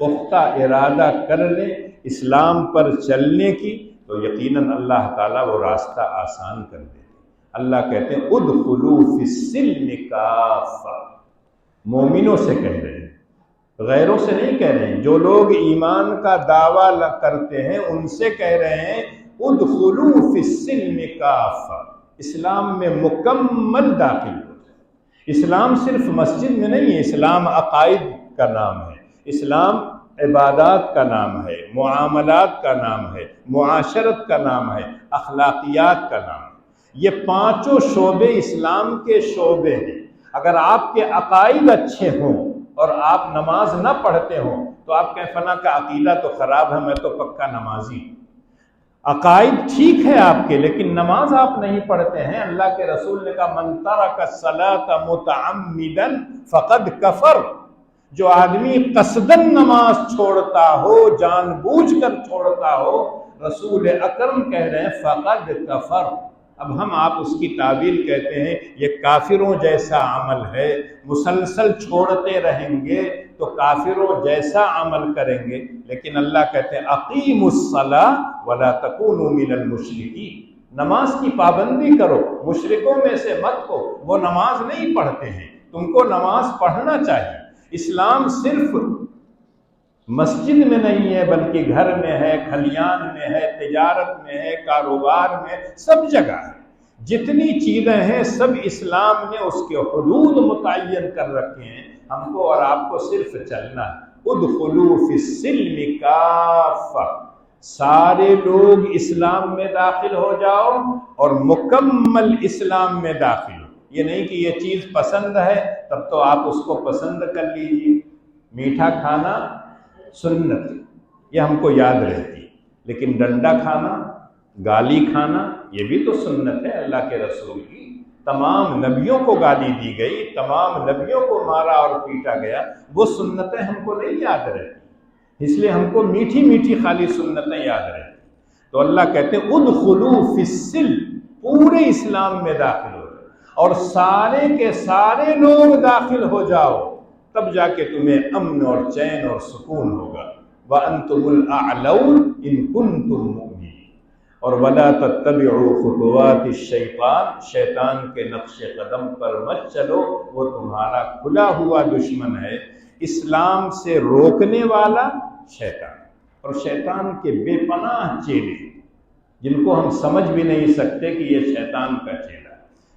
پختہ ارادہ کر لیں اسلام پر چلنے کی تو یقیناً اللہ تعالیٰ وہ راستہ آسان کر دے۔ اللہ کہتے ہیں ادخلوا فی السلم کافہ، مومنوں سے کہہ رہے ہیں، غیروں سے نہیں کہہ رہے ہیں۔ جو لوگ ایمان کا دعویٰ کرتے ہیں ان سے کہہ رہے ہیں ادخلوا فی السلم کافہ، اسلام میں مکمل داخل ہو جائے۔ اسلام صرف مسجد میں نہیں ہے، اسلام عقائد کا نام ہے، اسلام عبادات کا نام ہے، معاملات کا نام ہے، معاشرت کا نام ہے، اخلاقیات کا نام ہے۔ یہ پانچوں شعبے اسلام کے شعبے ہیں۔ اگر آپ کے عقائد اچھے ہوں اور آپ نماز نہ پڑھتے ہوں تو آپ کہیں فلاں کا عقیدہ تو خراب ہے، میں تو پکا نمازی ہوں۔ عقائد ٹھیک ہے آپ کے، لیکن نماز آپ نہیں پڑھتے ہیں۔ اللہ کے رسول نے کہا من ترک الصلاۃ متعمدا فقد کفر، جو آدمی قصدن نماز چھوڑتا ہو، جان بوجھ کر چھوڑتا ہو، رسول اکرم کہہ رہے ہیں فقد کفر۔ اب ہم آپ اس کی تعبیر کہتے ہیں یہ کافروں جیسا عمل ہے، مسلسل چھوڑتے رہیں گے تو کافروں جیسا عمل کریں گے، لیکن اللہ کہتے ہیں اقیموا الصلاۃ ولا تکونوا من المشرکین، نماز کی پابندی کرو، مشرکوں میں سے مت ہو۔ وہ نماز نہیں پڑھتے ہیں، تم کو نماز پڑھنا چاہیے۔ اسلام صرف مسجد میں نہیں ہے بلکہ گھر میں ہے، کھلیان میں ہے، تجارت میں ہے، کاروبار میں، سب جگہ ہے۔ جتنی چیزیں ہیں سب اسلام نے اس کے حدود متعین کر رکھے ہیں، ہم کو اور آپ کو صرف چلنا ہے۔ ادخلوا فی السلم کافہ، سارے لوگ اسلام میں داخل ہو جاؤ اور مکمل اسلام میں داخل ہو۔ یہ نہیں کہ یہ چیز پسند ہے تب تو آپ اس کو پسند کر لیجیے۔ میٹھا کھانا سنت، یہ ہم کو یاد رہتی، لیکن ڈنڈا کھانا، گالی کھانا، یہ بھی تو سنت ہے اللہ کے رسول کی۔ تمام نبیوں کو گالی دی گئی، تمام نبیوں کو مارا اور پیٹا گیا، وہ سنتیں ہم کو نہیں یاد رہتی، اس لیے ہم کو میٹھی میٹھی خالی سنتیں یاد رہتی۔ تو اللہ کہتے ہیں ادخلوا فی السلم، پورے اسلام میں داخل ہو جاؤ اور سارے کے سارے لوگ داخل ہو جاؤ، تب جا کے تمہیں امن اور چین اور سکون ہوگا۔ وَأَنْتُمُ الْأَعْلَوْنَ إِن كُنتُم مُؤْمِنِينَ، اور وَلَا تَتَّبِعُوا خُطُوَاتِ الشَّيْطَانِ، شیطان کے نقش قدم پر مت چلو، وہ تمہارا کھلا ہوا دشمن ہے۔ اسلام سے روکنے والا شیطان، اور شیطان کے بے پناہ چیلے جن کو ہم سمجھ بھی نہیں سکتے کہ یہ شیطان کا چیلا ہے۔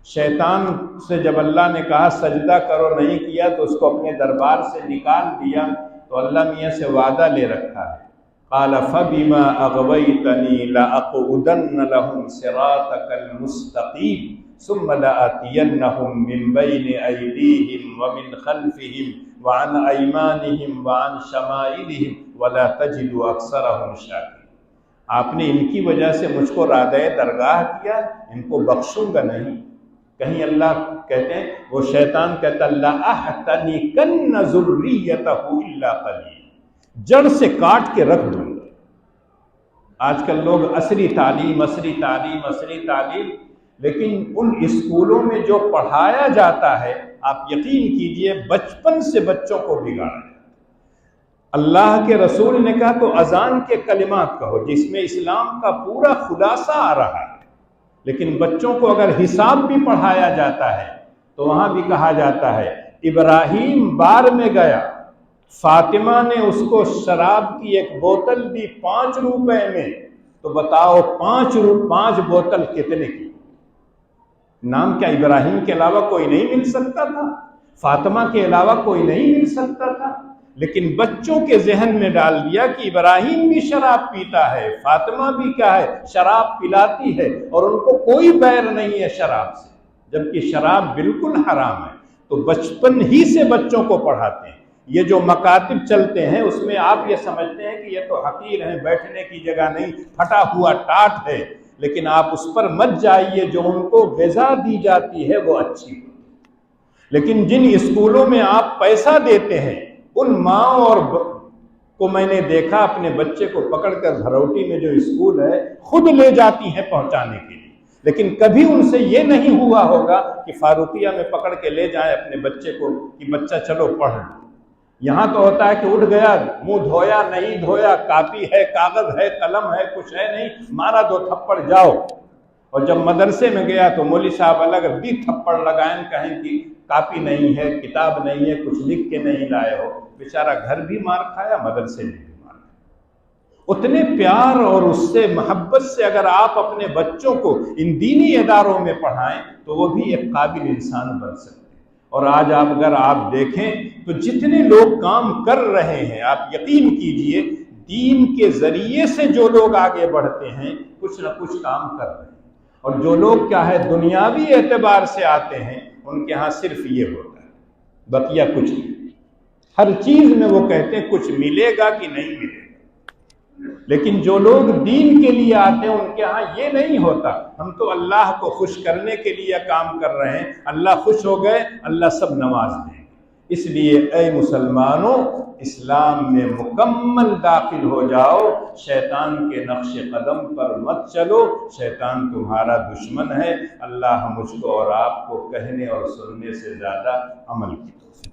شیطان سے جب اللہ نے کہا سجدہ کرو، نہیں کیا تو اس کو اپنے دربار سے نکال دیا، تو اللہ میاں سے وعدہ لے رکھا ہے، قال فبما اغویتنی لاقعدن لهم صراطک المستقیم ثم لآتینہم من بین ایدیہم ومن خلفہم وعن ایمانہم وعن شمائلہم ولا تجد اکثرہم شاکرین۔ آپ نے ان کی وجہ سے مجھ کو رادۂ درگاہ کیا، ان کو بخشوں گا نہیں۔ کہیں اللہ کہتے ہیں، وہ شیطان کہتا لَأَحْتَنِكَنَّ ذُرِّيَّتَهُ إِلَّا قَلِيلًا، جڑ سے کاٹ کے رکھ دوں گا۔ آج کل لوگ عصری تعلیم، عصری تعلیم، عصری تعلیم، لیکن ان اسکولوں میں جو پڑھایا جاتا ہے آپ یقین کیجئے بچپن سے بچوں کو بگاڑا جاتا ہے۔ اللہ کے رسول نے کہا تو اذان کے کلمات کہو جس میں اسلام کا پورا خلاصہ آ رہا ہے، لیکن بچوں کو اگر حساب بھی پڑھایا جاتا ہے تو وہاں بھی کہا جاتا ہے ابراہیم بار میں گیا، فاطمہ نے اس کو شراب کی ایک بوتل دی 5 روپے میں، تو بتاؤ 5 بوتل کتنے کی؟ نام کیا ابراہیم کے علاوہ کوئی نہیں مل سکتا تھا؟ فاطمہ کے علاوہ کوئی نہیں مل سکتا تھا؟ لیکن بچوں کے ذہن میں ڈال دیا کہ ابراہیم بھی شراب پیتا ہے، فاطمہ بھی کیا ہے، شراب پلاتی ہے، اور ان کو کوئی بیر نہیں ہے شراب سے، جبکہ شراب بالکل حرام ہے۔ تو بچپن ہی سے بچوں کو پڑھاتے ہیں۔ یہ جو مکاتب چلتے ہیں اس میں آپ یہ سمجھتے ہیں کہ یہ تو حقیر ہیں، بیٹھنے کی جگہ نہیں، پھٹا ہوا ٹاٹ ہے، لیکن آپ اس پر مت جائیے، جو ان کو غذا دی جاتی ہے وہ اچھی ہوتی ہے۔ لیکن جن اسکولوں میں آپ پیسہ دیتے ہیں، ان ماں اور کو میں نے دیکھا اپنے بچے کو پکڑ کر بھروٹی میں جو اسکول ہے خود لے جاتی ہیں پہنچانے کے لیے، لیکن کبھی ان سے یہ نہیں ہوا ہوگا کہ فاروقیہ میں پکڑ کے لے جائیں اپنے بچے کو کہ بچہ چلو پڑھ لو۔ یہاں تو ہوتا ہے کہ اٹھ گیا، منہ دھویا نہیں دھویا، کاپی ہے، کاغذ ہے، قلم ہے، کچھ ہے نہیں، مارا 2 تھپڑ جاؤ۔ اور جب مدرسے میں گیا تو مولوی صاحب الگ 20 تھپڑ لگائیں، کہیں کہ کاپی نہیں ہے، کتاب نہیں ہے، کچھ لکھ کے نہیں لائے ہو۔ بیچارہ گھر بھی مار کھایا، مدرسے میں بھی مار کھایا۔ اتنے پیار اور اس سے محبت سے اگر آپ اپنے بچوں کو ان دینی اداروں میں پڑھائیں تو وہ بھی ایک قابل انسان بن سکتے ہیں۔ اور آج اگر آپ دیکھیں تو جتنے لوگ کام کر رہے ہیں، آپ یقین کیجئے دین کے ذریعے سے جو لوگ آگے بڑھتے ہیں کچھ نہ کچھ کام کر رہے ہیں، اور جو لوگ کیا ہے دنیاوی اعتبار سے آتے ہیں ان کے ہاں صرف یہ ہوتا ہے، بقیہ کچھ نہیں۔ ہر چیز میں وہ کہتے ہیں کچھ ملے گا کہ نہیں ملے گا۔ لیکن جو لوگ دین کے لیے آتے ہیں ان کے ہاں یہ نہیں ہوتا، ہم تو اللہ کو خوش کرنے کے لیے کام کر رہے ہیں، اللہ خوش ہو گئے اللہ سب نواز دیں گے۔ اس لیے اے مسلمانوں، اسلام میں مکمل داخل ہو جاؤ، شیطان کے نقش قدم پر مت چلو، شیطان تمہارا دشمن ہے۔ اللہ مجھ کو اور آپ کو کہنے اور سننے سے زیادہ عمل کی توفیق